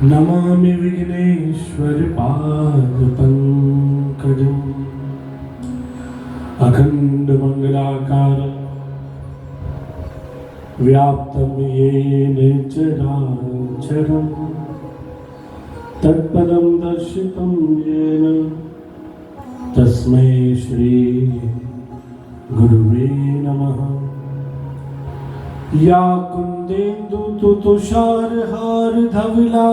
नमामि विघ्नेश्वर पादपङ्कजम् अखण्डमङ्गलाकारं व्याप्तं येन चराचरं तत्पदं दर्शितं येन तस्मै श्री गुरुवे नमः। या कुन्देन्दु तुषारहार धवला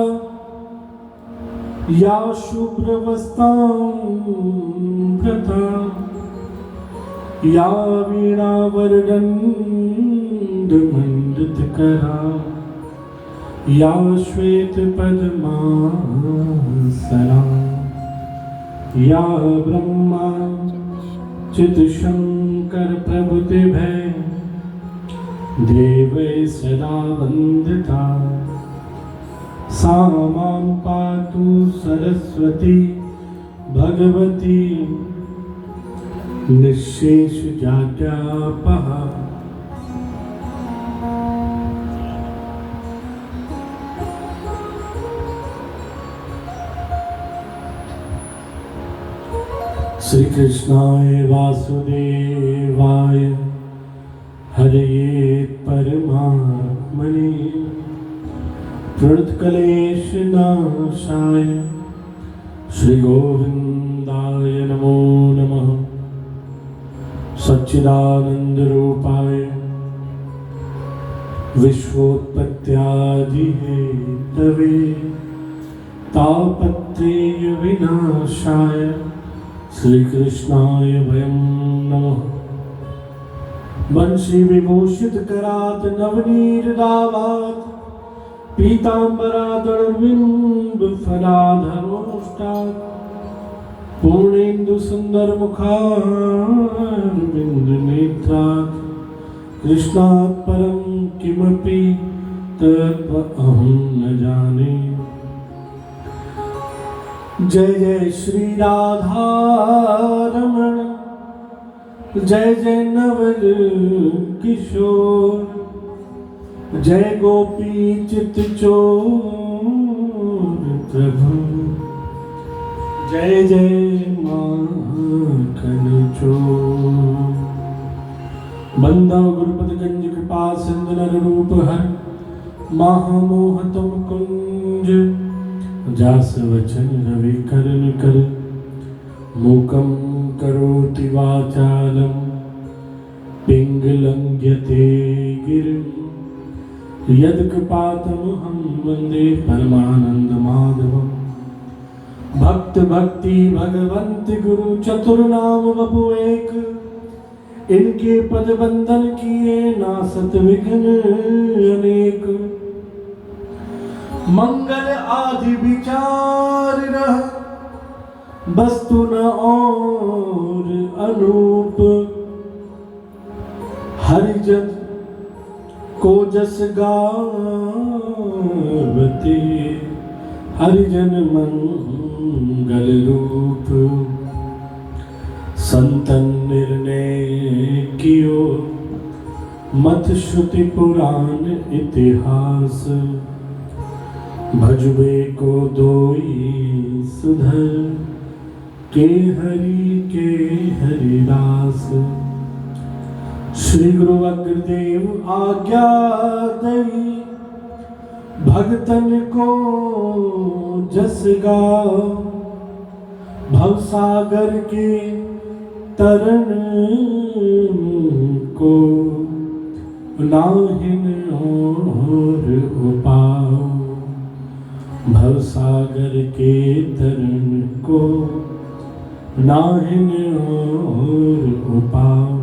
या शुभ्रवस्त्रांभृता या वीणावरदण्डमण्डितकरा या श्वेतपद्मासना या ब्रह्मा चित्शंकर प्रभृतिभै देवै सदा वन्दिता सा मां पातु सरस्वती भगवती निःशेषजाड्यापहा। श्री कृष्णाय वासुदेवाय हरये परमात्मने प्रणतक्लेशनाशाय श्री गोविंदाय नमो नमः। सच्चिदानंद रूपाय विश्वोत्पत्त्यादिहेतवे तापत्रय विनाशाय श्री कृष्णाय वयं नमः। बंशी विभूषित करात नवनीरदावात पीतांबरादरविंब फलाधरोष्टात् पूर्णेन्दु सुंदर मुखारविंद नेत्रात् कृष्णात् परं किमपि तत्त्वमहं न जाने। जय जय श्री राधा रमण जय जय नवल किशोर जय गोपी चित चोर प्रभु जय जय माखन चोर। बंदा गुरुपद गंज कृपा सिंधु नर रूप हर महामोह तुम कुंज जास वचन रवि करन कर मूकम करोति वाचालं पिंगलंघ्यते गिरिं यत्कृपातमहं वन्दे परमानंद माधवम्। भक्त भक्ति भगवंत गुरु चतुर्नाम वपु एक इनके पद बंधन किए नासत विघ्न अनेक। मंगल आदि विचार रह वस्तु न और अनूप हरिजन को जस गावते हरिजन मंगल रूप। संतन निर्णय कियो मत श्रुति पुराण इतिहास भजबे को दोई सुधर के हरिदास। श्री गुरु अग्रदेव आज्ञा दई भगतन को जस गाओ भवसागर के तरन को नाहिन और उपाओ भवसागर के तरन को नाहिन और उपाओ।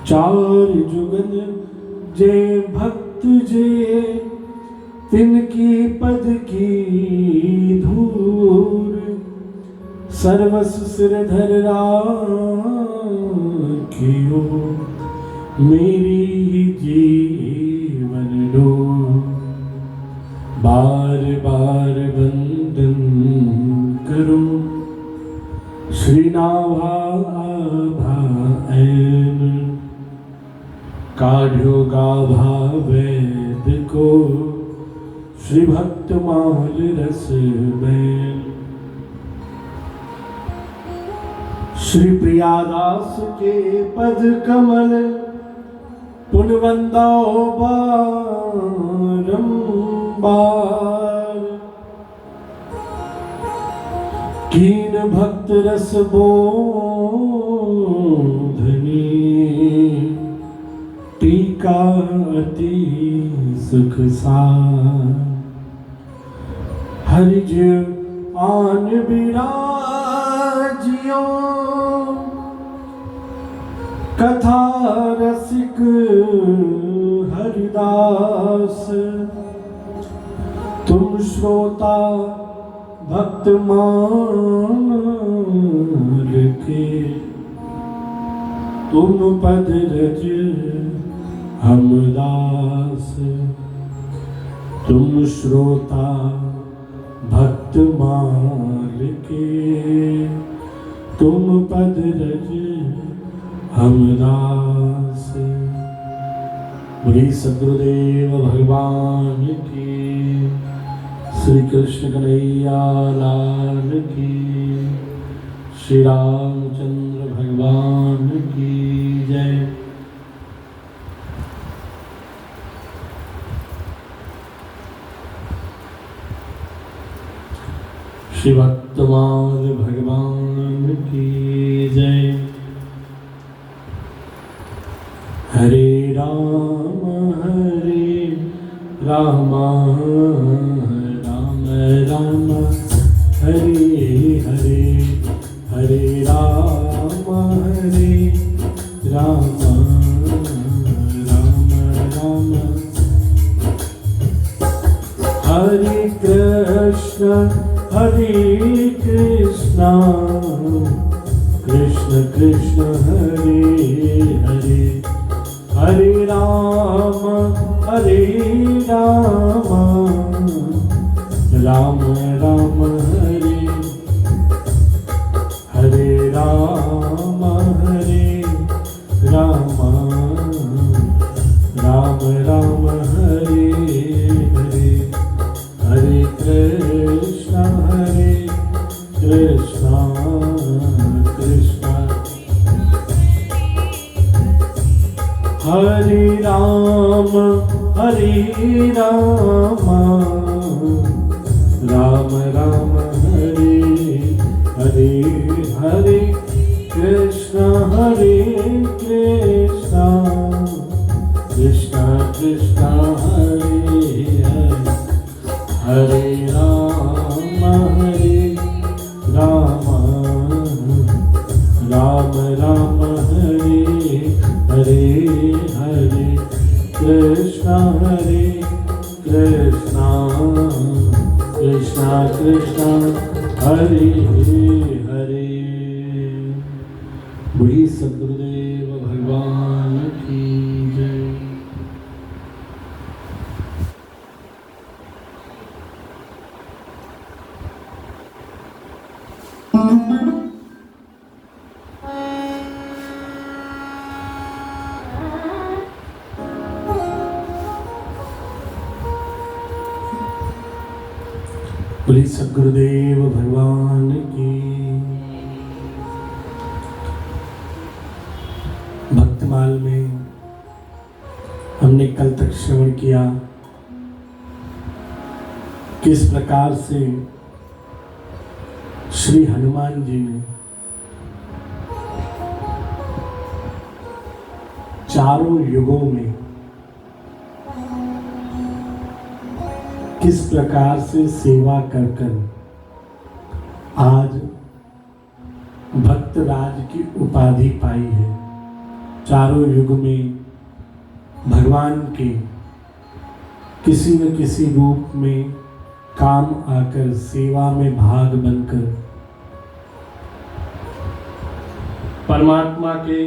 चार जुगन जे भक्त जे तिनकी पद की धूर सर्वस सिरधर राखियो मेरी जीवन लो। बार बार वंदन करो श्री नाभा काढ़ो गाभा वे श्री भक्तमाल रस में श्री प्रियादास के पद कमल पुनवंदाओ बारंबार कीन भक्त रस बोधनी टीका अति सुख सार हरिज आन बिराजियो कथा रसिक हरिदास तुम श्रोता भक्त मान के तुम पद रज हम दास तुम श्रोता भक्त मान के तुम पद रज हम दास। बोलिए सद्गुरुदेव भगवान की, श्री कृष्ण कन्हैया लाल की, श्री रामचंद्र भगवान की जय। श्री भक्तमाल भगवान की जय। हरे राम राम राम हरे हरे, हरे राम राम राम, हरे कृष्ण कृष्ण कृष्ण हरे हरे, हरे राम राम राम हरे, हरे राम राम राम हरे हरे, हरे कृष्ण कृष्ण हरे राम राम राम हरे हरे, हरे कृष्ण कृष्ण कृष्ण हरे हरे, हरे राम राम राम हरे हरे, हरे कृष्ण कृष्ण कृष्ण हरे हरे। बोलिए सद्गुरुदेव भगवान की जय। बोलिए सद्गुरुदेव भगवान की। भक्तमाल में हमने कल तक श्रवण किया किस प्रकार से श्री हनुमान जी ने चारों युगों में किस प्रकार से सेवा कर कर आज भक्तराज की उपाधि पाई है। चारों युग में भगवान के किसी न किसी रूप में काम आकर सेवा में भाग बनकर परमात्मा के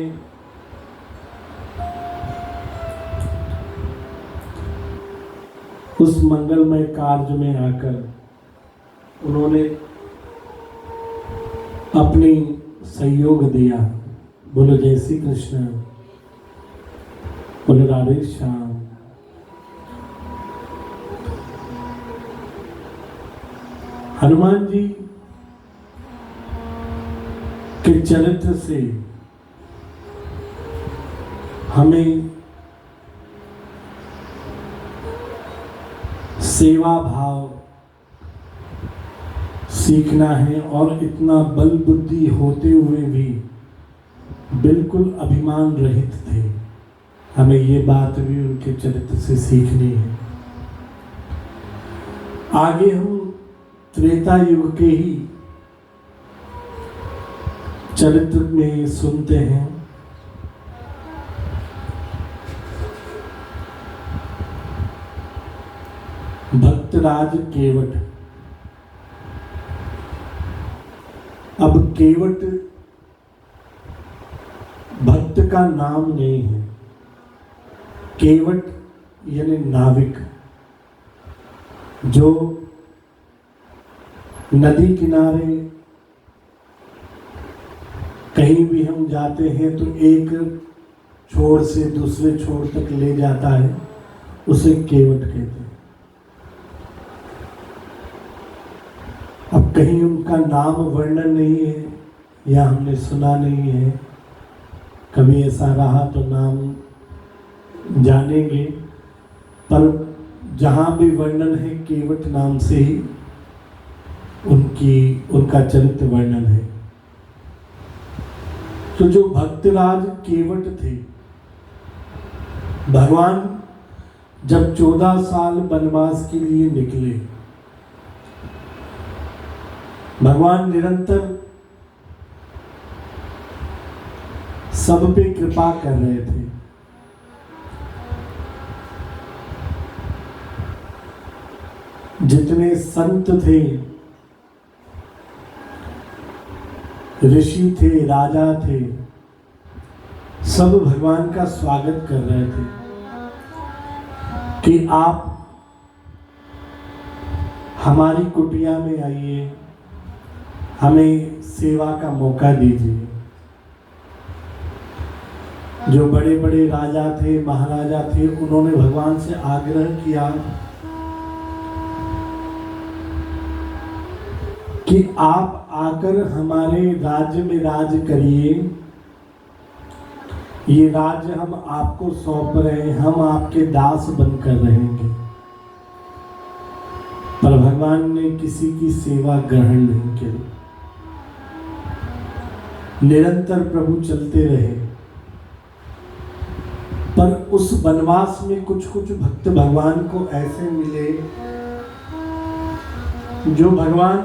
उस मंगलमय कार्य में आकर उन्होंने अपनी सहयोग दिया। बोलो जय श्री कृष्ण, बोलो राधे श्याम। हनुमान जी के चरित्र से हमें सेवा भाव सीखना है, और इतना बल बुद्धि होते हुए भी बिल्कुल अभिमान रहित थे। हमें ये बात भी उनके चरित्र से सीखनी है। आगे हम त्रेता युग के ही चरित्र में सुनते हैं। भक्तराज केवट। अब केवट भक्त का नाम नहीं है। केवट यानी नाविक, जो नदी किनारे कहीं भी हम जाते हैं तो एक छोर से दूसरे छोर तक ले जाता है, उसे केवट कहते हैं। अब कहीं उनका नाम वर्णन नहीं है या हमने सुना नहीं है, कभी ऐसा रहा तो नाम जानेंगे, पर जहाँ भी वर्णन है केवट नाम से ही उनका चरित्र वर्णन है। तो जो भक्तराज केवट थे, भगवान जब 14 साल वनवास के लिए निकले, भगवान निरंतर सब पे कृपा कर रहे थे। जितने संत थे, ऋषि थे, राजा थे, सब भगवान का स्वागत कर रहे थे कि आप हमारी कुटिया में आइए, हमें सेवा का मौका दीजिए। जो बड़े बड़े राजा थे, महाराजा थे, उन्होंने भगवान से आग्रह किया कि आप आकर हमारे राज्य में राज करिए। ये राज्य हम आपको सौंप रहे हैं, हम आपके दास बनकर रहेंगे। पर भगवान ने किसी की सेवा ग्रहण नहीं की। निरंतर प्रभु चलते रहे, पर उस वनवास में कुछ कुछ भक्त भगवान को ऐसे मिले जो भगवान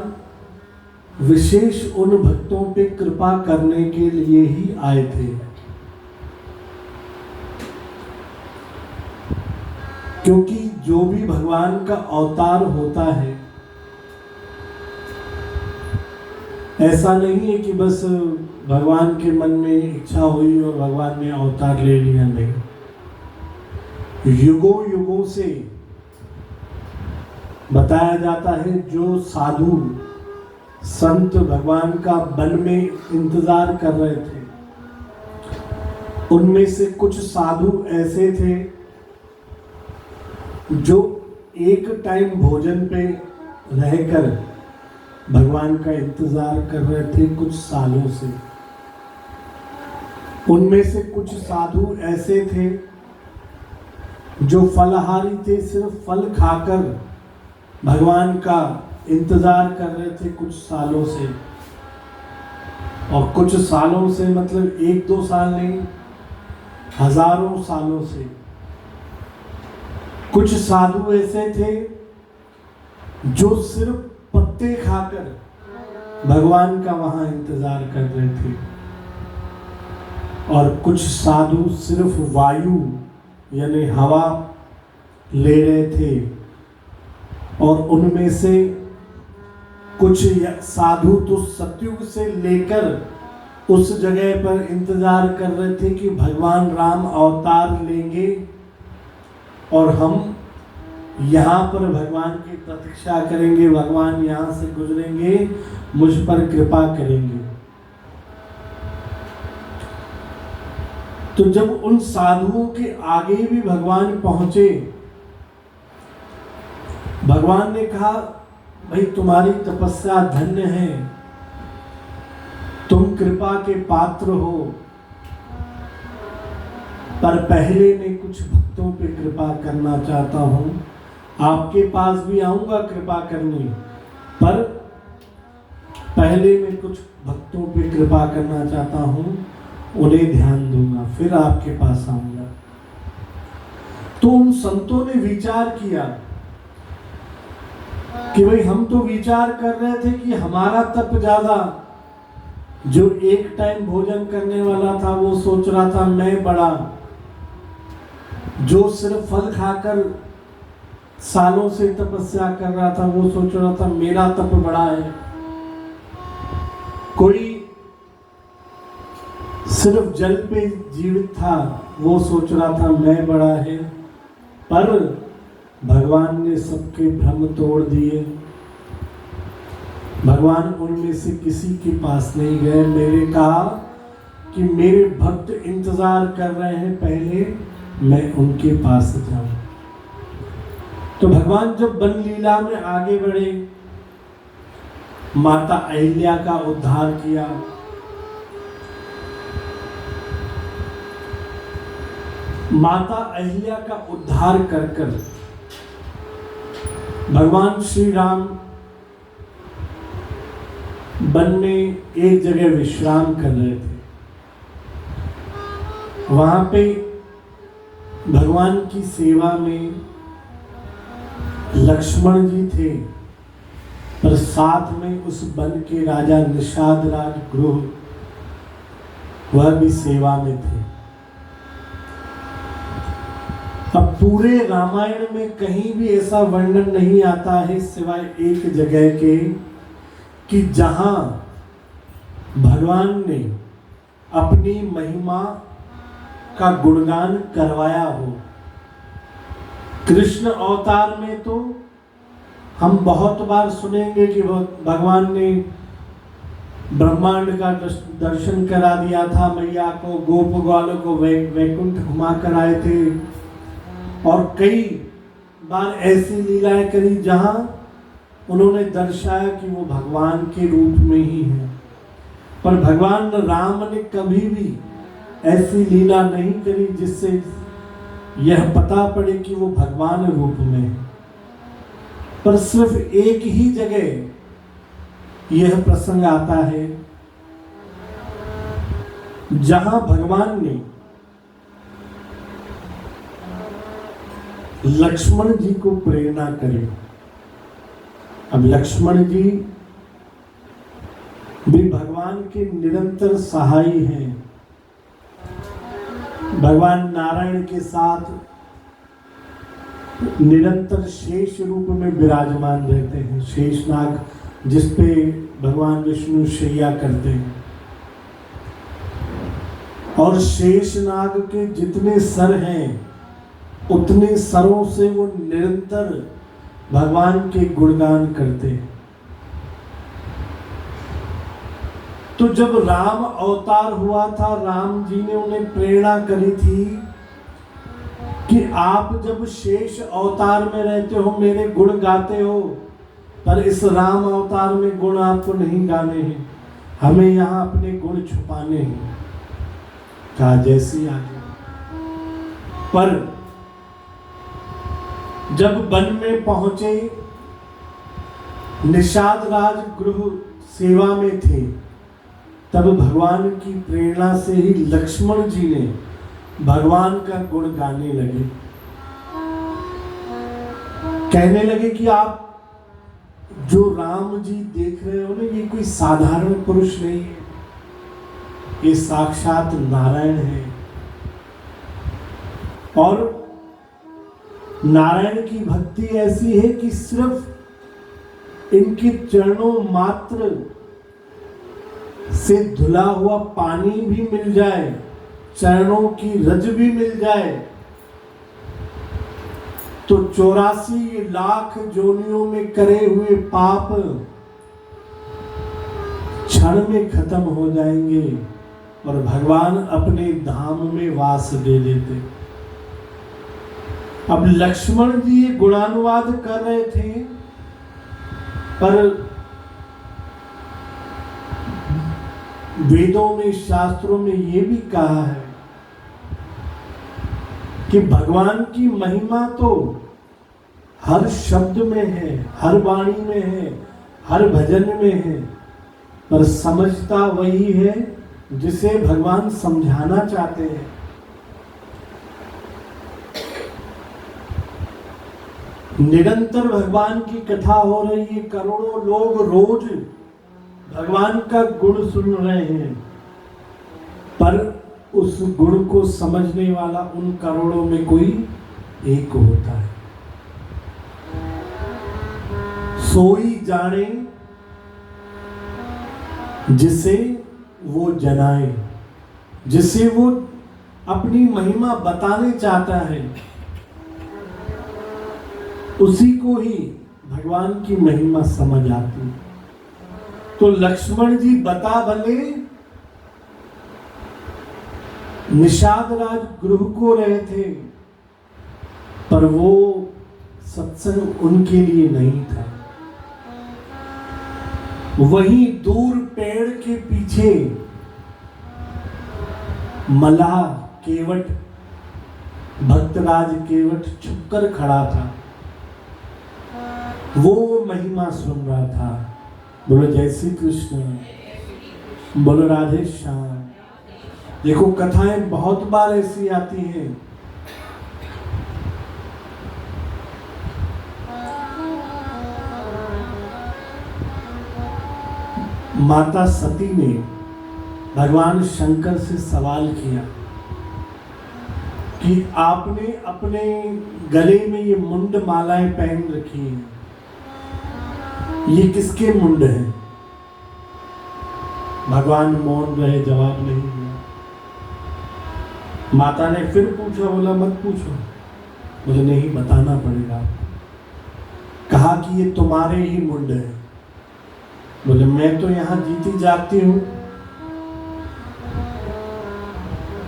विशेष उन भक्तों पे कृपा करने के लिए ही आए थे। क्योंकि जो भी भगवान का अवतार होता है, ऐसा नहीं है कि बस भगवान के मन में इच्छा हुई और भगवान ने अवतार ले लिया, नहीं। युगों युगों से बताया जाता है, जो साधु संत भगवान का वन में इंतजार कर रहे थे, उनमें से कुछ साधु ऐसे थे जो एक टाइम भोजन पे रहकर भगवान का इंतजार कर रहे थे कुछ सालों से। उनमें से कुछ साधु ऐसे थे जो फलहारी थे, सिर्फ फल खाकर भगवान का इंतजार कर रहे थे कुछ सालों से। और कुछ सालों से मतलब 1-2 साल नहीं, हजारों सालों से। कुछ साधु ऐसे थे जो सिर्फ पत्ते खाकर भगवान का वहां इंतजार कर रहे थे, और कुछ साधु सिर्फ वायु यानी हवा ले रहे थे। और उनमें से कुछ साधु तो सतयुग से लेकर उस जगह पर इंतजार कर रहे थे कि भगवान राम अवतार लेंगे और हम यहाँ पर भगवान की प्रतीक्षा करेंगे, भगवान यहाँ से गुजरेंगे, मुझ पर कृपा करेंगे। तो जब उन साधुओं के आगे भी भगवान पहुंचे, भगवान ने कहा भाई तुम्हारी तपस्या धन्य है, तुम कृपा के पात्र हो, पर पहले मैं कुछ भक्तों पे कृपा करना चाहता हूं। आपके पास भी आऊंगा कृपा करने, पर पहले मैं कुछ भक्तों पे कृपा करना चाहता हूं, उन्हें ध्यान दूंगा, फिर आपके पास आऊंगा। तो उन संतों ने विचार किया कि भाई हम तो विचार कर रहे थे कि हमारा तप ज्यादा, जो एक टाइम भोजन करने वाला था वो सोच रहा था मैं बड़ा, जो सिर्फ फल खाकर सालों से तपस्या कर रहा था वो सोच रहा था मेरा तप बड़ा है, कोई सिर्फ जल पे जीवित था वो सोच रहा था मैं बड़ा है। पर भगवान ने सबके भ्रम तोड़ दिए। भगवान उनमें से किसी के पास नहीं गए। मेरे कहा कि मेरे भक्त इंतजार कर रहे हैं, पहले मैं उनके पास जाऊं। तो भगवान जब वन लीला में आगे बढ़े, माता अहिल्या का उद्धार किया। माता अहिल्या का उद्धार कर कर भगवान श्री राम वन में एक जगह विश्राम कर रहे थे। वहां पे भगवान की सेवा में लक्ष्मण जी थे, पर साथ में उस वन के राजा निषाद राज गृह वह भी सेवा में थे। अब पूरे रामायण में कहीं भी ऐसा वर्णन नहीं आता है सिवाय एक जगह के कि जहां भगवान ने अपनी महिमा का गुणगान करवाया हो। कृष्ण अवतार में तो हम बहुत बार सुनेंगे कि भगवान ने ब्रह्मांड का दर्शन करा दिया था मैया को, गोप ग्वालों को वैकुंठ घुमा कर आए थे, और कई बार ऐसी लीलाएं करी जहां उन्होंने दर्शाया कि वो भगवान के रूप में ही है। पर भगवान राम ने कभी भी ऐसी लीला नहीं करी जिससे यह पता पड़े कि वो भगवान रूप में है। पर सिर्फ एक ही जगह यह प्रसंग आता है जहां भगवान ने लक्ष्मण जी को प्रेरणा करी। अब लक्ष्मण जी भी भगवान के निरंतर सहायी हैं। भगवान नारायण के साथ निरंतर शेष रूप में विराजमान रहते हैं। शेषनाग जिस पे भगवान विष्णु शैया करते हैं, और शेषनाग के जितने सर हैं उतने सरों से वो निरंतर भगवान के गुणगान करते हैं। तो जब राम अवतार हुआ था, राम जी ने उन्हें प्रेरणा करी थी कि आप जब शेष अवतार में रहते हो मेरे गुण गाते हो, पर इस राम अवतार में गुण आपको नहीं गाने हैं, हमें यहाँ अपने गुण छुपाने हैं। कहा जैसी आगे। पर जब वन में पहुंचे, निषाद राज गृह सेवा में थे, तब भगवान की प्रेरणा से ही लक्ष्मण जी ने भगवान का गुण गाने लगे। कहने लगे कि आप जो राम जी देख रहे हो ना, ये कोई साधारण पुरुष नहीं है, ये साक्षात नारायण है। और नारायण की भक्ति ऐसी है कि सिर्फ इनके चरणों मात्र से धुला हुआ पानी भी मिल जाए, चरणों की रज भी मिल जाए, तो 84 लाख जोनियों में करे हुए पाप क्षण में खत्म हो जाएंगे और भगवान अपने धाम में वास दे देते। अब लक्ष्मण जी ये गुणानुवाद कर रहे थे पर वेदों में, शास्त्रों में ये भी कहा है कि भगवान की महिमा तो हर शब्द में है, हर वाणी में है, हर भजन में है, पर समझता वही है जिसे भगवान समझाना चाहते हैं। निरंतर भगवान की कथा हो रही है, करोड़ों लोग रोज भगवान का गुण सुन रहे हैं, पर उस गुण को समझने वाला उन करोड़ों में कोई एक होता है। सोई जाने जिसे वो जनाए, जिसे वो अपनी महिमा बताने चाहता है, उसी को ही भगवान की महिमा समझ आती है। तो लक्ष्मण जी बता भले निषाद राज गृह को रहे थे, पर वो सत्संग उनके लिए नहीं था। वहीं दूर पेड़ के पीछे मल्लाह केवट, भक्तराज केवट छुपकर खड़ा था, वो महिमा सुन रहा था। बोलो जय श्री कृष्ण, बोलो राधे श्याम। देखो कथाएं बहुत बार ऐसी आती हैं, माता सती ने भगवान शंकर से सवाल किया कि आपने अपने गले में ये मुंड मालाएं पहन रखी हैं, ये किसके मुंड हैं? भगवान मौन रहे, जवाब नहीं दिया। माता ने फिर पूछा, बोला मत पूछो, बोले नहीं बताना पड़ेगा। कहा कि ये तुम्हारे ही मुंड है। बोले मैं तो यहां जीती जाती हूं।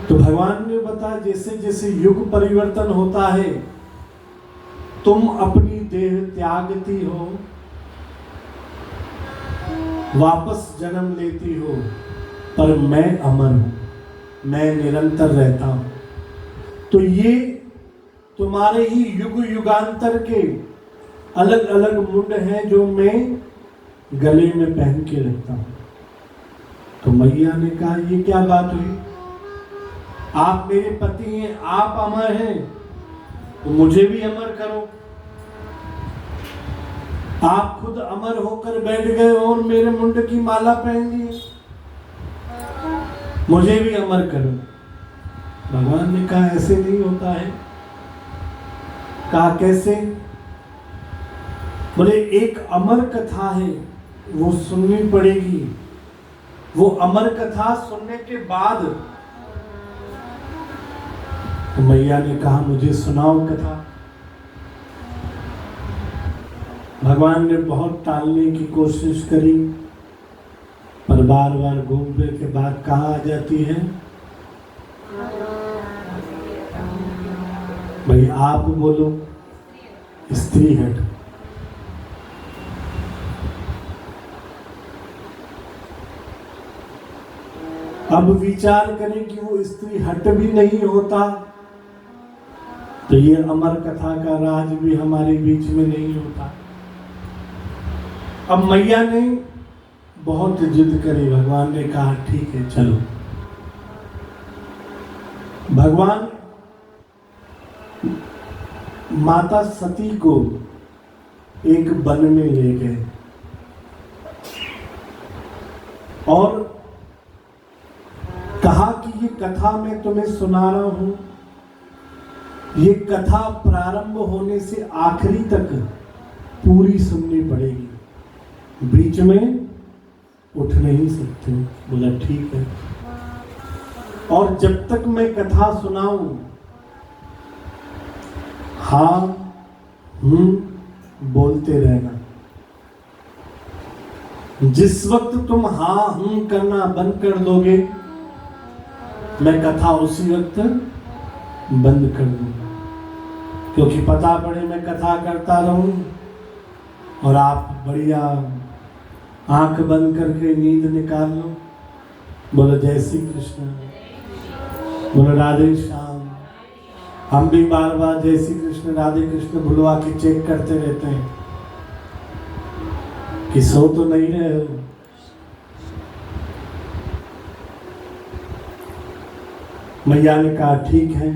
तो भगवान ने बताया जैसे जैसे युग परिवर्तन होता है, तुम अपनी देह त्यागती हो, वापस जन्म लेती हो, पर मैं अमर हूं, मैं निरंतर रहता हूं। तो ये तुम्हारे ही युग युगांतर के अलग अलग मुंड हैं जो मैं गले में पहन के रखता हूं। तो मैया ने कहा ये क्या बात हुई? आप मेरे पति हैं, आप अमर हैं, तो मुझे भी अमर करो। आप खुद अमर होकर बैठ गए और मेरे मुंड की माला पहन ली, मुझे भी अमर करो। भगवान ने कहा ऐसे नहीं होता है। कहा कैसे? बोले एक अमर कथा है, वो सुननी पड़ेगी। वो अमर कथा सुनने के बाद तो मैया ने कहा मुझे सुनाओ कथा। भगवान ने बहुत टालने की कोशिश करी, पर बार बार घूमने के बाद कहाँ आ जाती है? भाई आप बोलो, स्त्री हट। अब विचार करें कि वो स्त्री हट भी नहीं होता तो ये अमर कथा का राज भी हमारे बीच में नहीं होता। अब मैया ने बहुत जिद करी, भगवान ने कहा ठीक है चलो। भगवान माता सती को एक वन में ले गए और कहा कि ये कथा मैं तुम्हें सुना रहा हूं, ये कथा प्रारंभ होने से आखिरी तक पूरी सुननी पड़ेगी, बीच में उठ नहीं सकते। बोला ठीक है। और जब तक मैं कथा सुनाऊं हाँ बोलते रहना। जिस वक्त तुम हाँ करना बंद कर दोगे, मैं कथा उसी वक्त बंद कर दूंगा। क्योंकि पता पड़े मैं कथा करता रहूं और आप बढ़िया आंख बंद करके नींद निकाल लो। बोलो जय श्री कृष्ण, बोलो राधे श्याम। हम भी बार बार जय श्री कृष्ण राधे कृष्ण बुलवा के चेक करते रहते हैं कि सो तो नहीं रहे हो। मैया ने कहा ठीक है।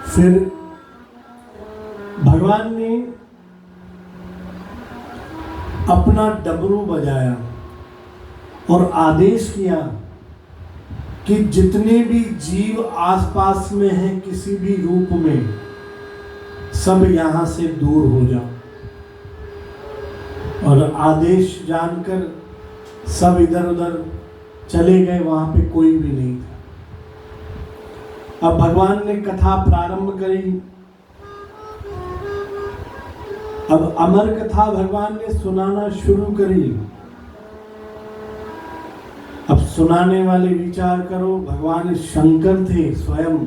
फिर भगवान ने अपना डमरू बजाया और आदेश किया कि जितने भी जीव आसपास में हैं किसी भी रूप में, सब यहां से दूर हो जाओ। और आदेश जानकर सब इधर उधर चले गए, वहां पे कोई भी नहीं था। अब भगवान ने कथा प्रारंभ करी। अब अमर कथा भगवान ने सुनाना शुरू करी। अब सुनाने वाले विचार करो, भगवान शंकर थे स्वयं,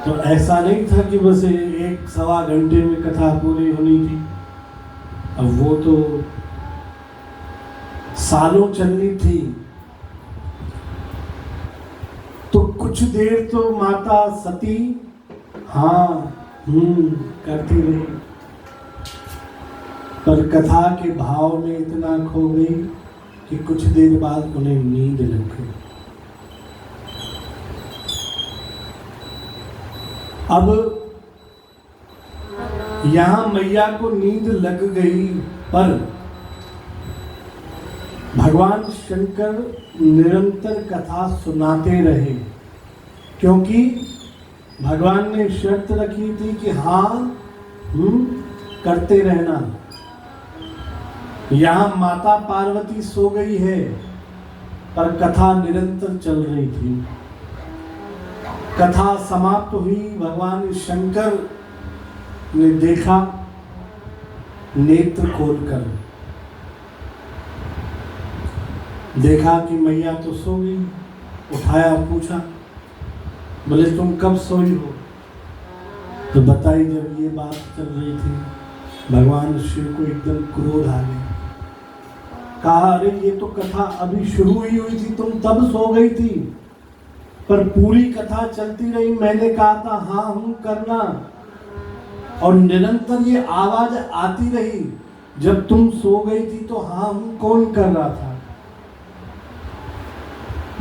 तो ऐसा नहीं था कि बस 1-1.25 घंटे में कथा पूरी होनी थी। अब वो तो सालों चलनी थी। तो कुछ देर तो माता सती हाँ करती रही, पर कथा के भाव में इतना खो गई कि कुछ देर बाद उन्हें नींद लग गई। अब यहां मैया को नींद लग गई, पर भगवान शंकर निरंतर कथा सुनाते रहे, क्योंकि भगवान ने शर्त रखी थी कि हाँ करते रहना। यहां माता पार्वती सो गई है, पर कथा निरंतर चल रही थी। कथा समाप्त हुई, भगवान शंकर ने देखा नेत्र खोलकर, देखा कि मैया तो सो गई। उठाया, पूछा, बोले तुम कब सोई हो? तो बताई जब ये बात चल रही थी, भगवान शिव को एकदम क्रोध आ गया। कहा अरे ये तो कथा अभी शुरू ही हुई थी, तुम तब सो गई थी, पर पूरी कथा चलती रही। मैंने कहा था हाँ करना, और निरंतर ये आवाज आती रही। जब तुम सो गई थी तो हाँ कौन कर रहा था?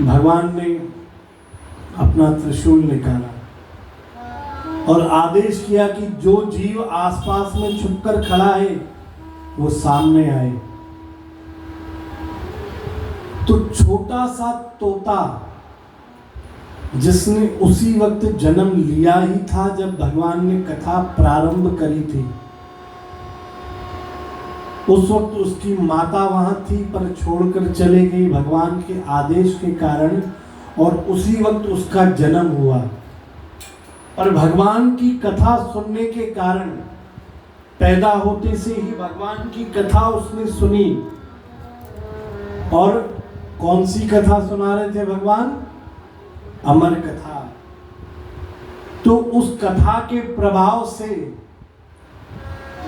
भगवान ने अपना त्रिशूल निकाला और आदेश किया कि जो जीव आसपास में छुपकर खड़ा है वो सामने आए। तो छोटा सा तोता, जिसने उसी वक्त जन्म लिया ही था जब भगवान ने कथा प्रारंभ करी थी, उस वक्त उसकी माता वहां थी पर छोड़कर चले गई भगवान के आदेश के कारण, और उसी वक्त उसका जन्म हुआ। और भगवान की कथा सुनने के कारण पैदा होते से ही भगवान की कथा उसने सुनी। और कौन सी कथा सुना रहे थे भगवान? अमर कथा। तो उस कथा के प्रभाव से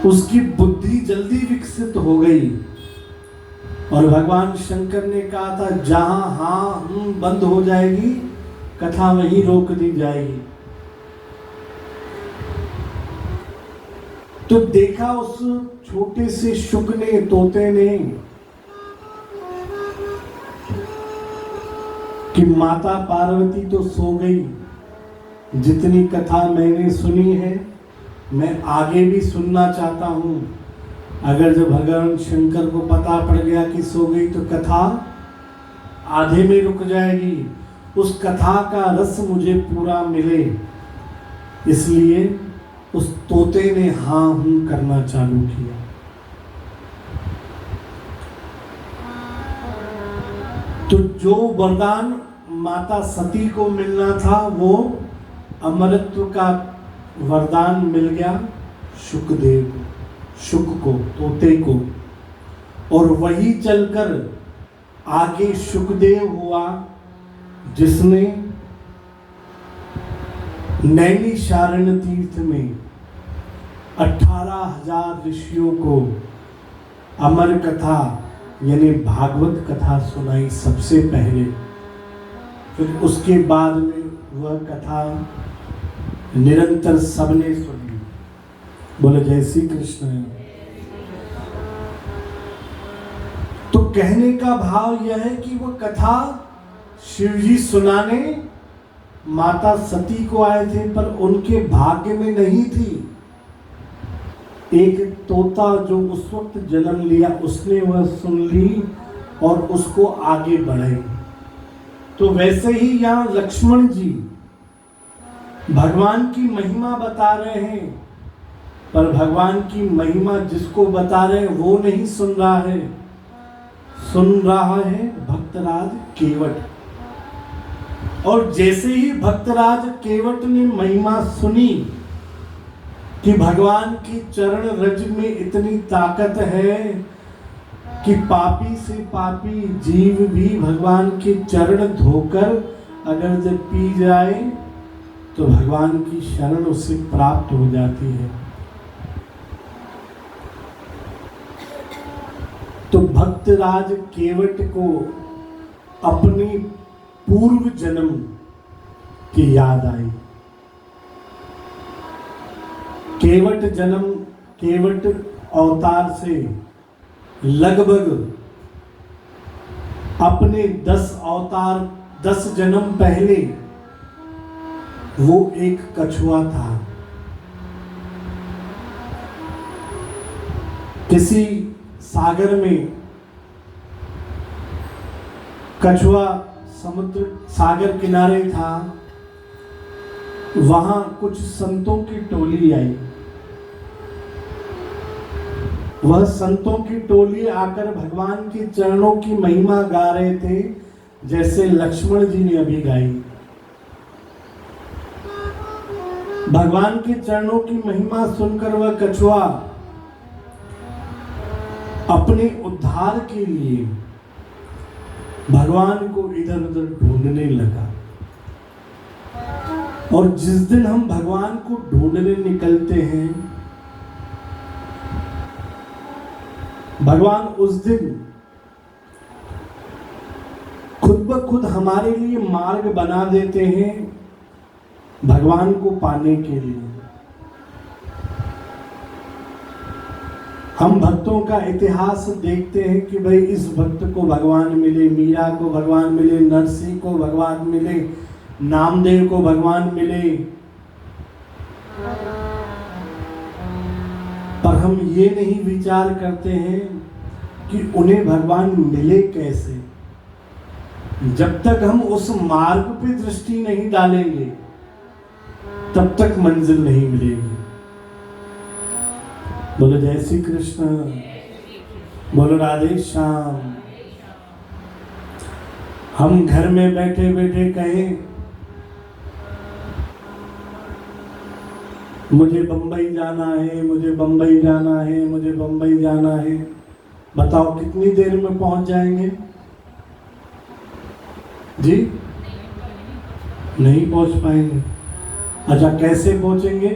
उसकी बुद्धि जल्दी विकसित हो गई, और भगवान शंकर ने कहा था जहां हाँ बंद हो जाएगी कथा वहीं रोक दी जाएगी। तो देखा उस छोटे से शुक ने, तोते ने, कि माता पार्वती तो सो गई। जितनी कथा मैंने सुनी है मैं आगे भी सुनना चाहता हूं। अगर जब भगवान शंकर को पता पड़ गया कि सो गई तो कथा आधे में रुक जाएगी। उस कथा का रस मुझे पूरा मिले, इसलिए उस तोते ने हाँ करना चालू किया। तो जो वरदान माता सती को मिलना था वो अमरत्व का वरदान मिल गया शुकदेव को, शुक को, तोते को। और वही चलकर आगे शुकदेव हुआ जिसने नैमिषारण्य तीर्थ में 18 18,000 ऋषियों को अमर कथा यानी भागवत कथा सुनाई सबसे पहले। फिर उसके बाद में वह कथा निरंतर सबने सुनी। बोले जय श्री कृष्ण। तो कहने का भाव यह है कि वह कथा शिवजी सुनाने माता सती को आए थे, पर उनके भाग्य में नहीं थी। एक तोता जो उस वक्त जन्म लिया उसने वह सुन ली और उसको आगे बढ़ाई। तो वैसे ही यहाँ लक्ष्मण जी भगवान की महिमा बता रहे हैं, पर भगवान की महिमा जिसको बता रहे हैं वो नहीं सुन रहा है, सुन रहा है भक्तराज केवट। और जैसे ही भक्तराज केवट ने महिमा सुनी कि भगवान की चरण रज में इतनी ताकत है कि पापी से पापी जीव भी भगवान के चरण धोकर अगर जब पी जाए तो भगवान की शरण उससे प्राप्त हो जाती है। तो भक्तराज केवट को अपनी पूर्व जन्म की याद आई। केवट अवतार से लगभग अपने 10 जन्म पहले वो एक कछुआ था। किसी सागर में कछुआ समुद्र सागर किनारे था, वहां कुछ संतों की टोली आई। वह संतों की टोली आकर भगवान के चरणों की महिमा गा रहे थे, जैसे लक्ष्मण जी ने अभी गाई। भगवान के चरणों की महिमा सुनकर वह कछुआ अपने उद्धार के लिए भगवान को इधर उधर ढूंढने लगा। और जिस दिन हम भगवान को ढूंढने निकलते हैं, भगवान उस दिन खुद ब खुद हमारे लिए मार्ग बना देते हैं भगवान को पाने के लिए। हम भक्तों का इतिहास देखते हैं कि भाई इस भक्त को भगवान मिले, मीरा को भगवान मिले, नरसिंह को भगवान मिले, नामदेव को भगवान मिले, पर हम ये नहीं विचार करते हैं कि उन्हें भगवान मिले कैसे। जब तक हम उस मार्ग पे दृष्टि नहीं डालेंगे तब तक मंजिल नहीं मिलेगी। बोलो जय श्री कृष्ण, बोलो राधे श्याम। हम घर में बैठे बैठे कहें मुझे बंबई जाना है, मुझे बंबई जाना है, मुझे बंबई जाना है। बताओ कितनी देर में पहुंच जाएंगे जी? नहीं पहुंच पाएंगे। अच्छा, कैसे पहुंचेंगे?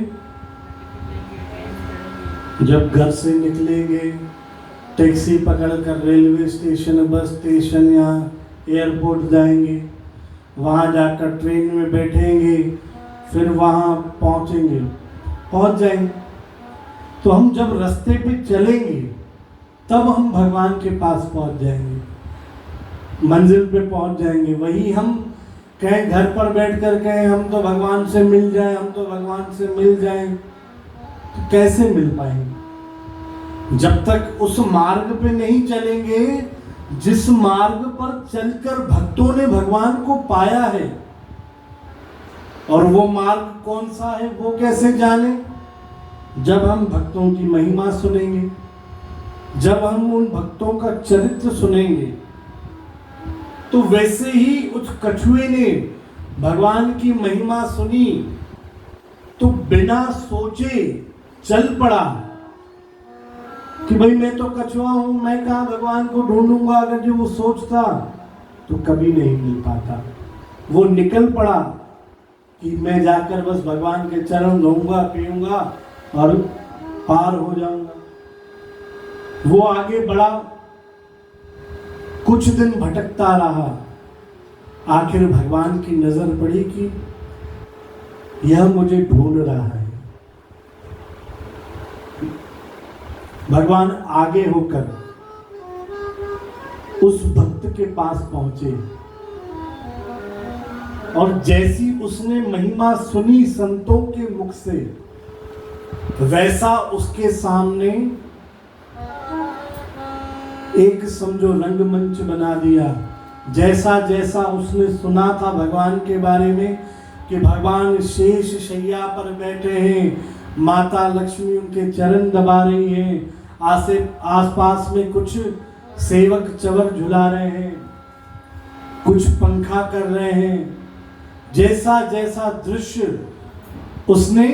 जब घर से निकलेंगे, टैक्सी पकड़कर रेलवे स्टेशन, बस स्टेशन या एयरपोर्ट जाएंगे, वहां जाकर ट्रेन में बैठेंगे, फिर वहां पहुंच जाएंगे। तो हम जब रास्ते पे चलेंगे तब हम भगवान के पास पहुंच जाएंगे, मंजिल पे पहुंच जाएंगे। वही हम कहें घर पर बैठकर कहें हम तो भगवान से मिल जाएं, हम तो भगवान से मिल जाएं, तो कैसे मिल पाएंगे? जब तक उस मार्ग पे नहीं चलेंगे जिस मार्ग पर चलकर भक्तों ने भगवान को पाया है। और वो मार्ग कौन सा है वो कैसे जाने? जब हम भक्तों की महिमा सुनेंगे, जब हम उन भक्तों का चरित्र सुनेंगे। तो वैसे ही उस कछुए ने भगवान की महिमा सुनी तो बिना सोचे चल पड़ा कि भाई मैं तो कछुआ हूं, मैं कहां भगवान को ढूंढूंगा। अगर जो वो सोचता तो कभी नहीं मिल पाता। वो निकल पड़ा कि मैं जाकर बस भगवान के चरण धोऊंगा, पीऊंगा और पार हो जाऊंगा। वो आगे बढ़ा, कुछ दिन भटकता रहा, आखिर भगवान की नजर पड़ी कि यह मुझे ढूंढ रहा है। भगवान आगे होकर उस भक्त के पास पहुंचे और जैसी उसने महिमा सुनी संतों के मुख से, वैसा उसके सामने एक समझो रंगमंच बना दिया। जैसा जैसा उसने सुना था भगवान के बारे में कि भगवान शेष शैया पर बैठे हैं, माता लक्ष्मी उनके चरण दबा रही हैं, आसपास में कुछ सेवक चवर झुला रहे हैं, कुछ पंखा कर रहे हैं, जैसा जैसा दृश्य उसने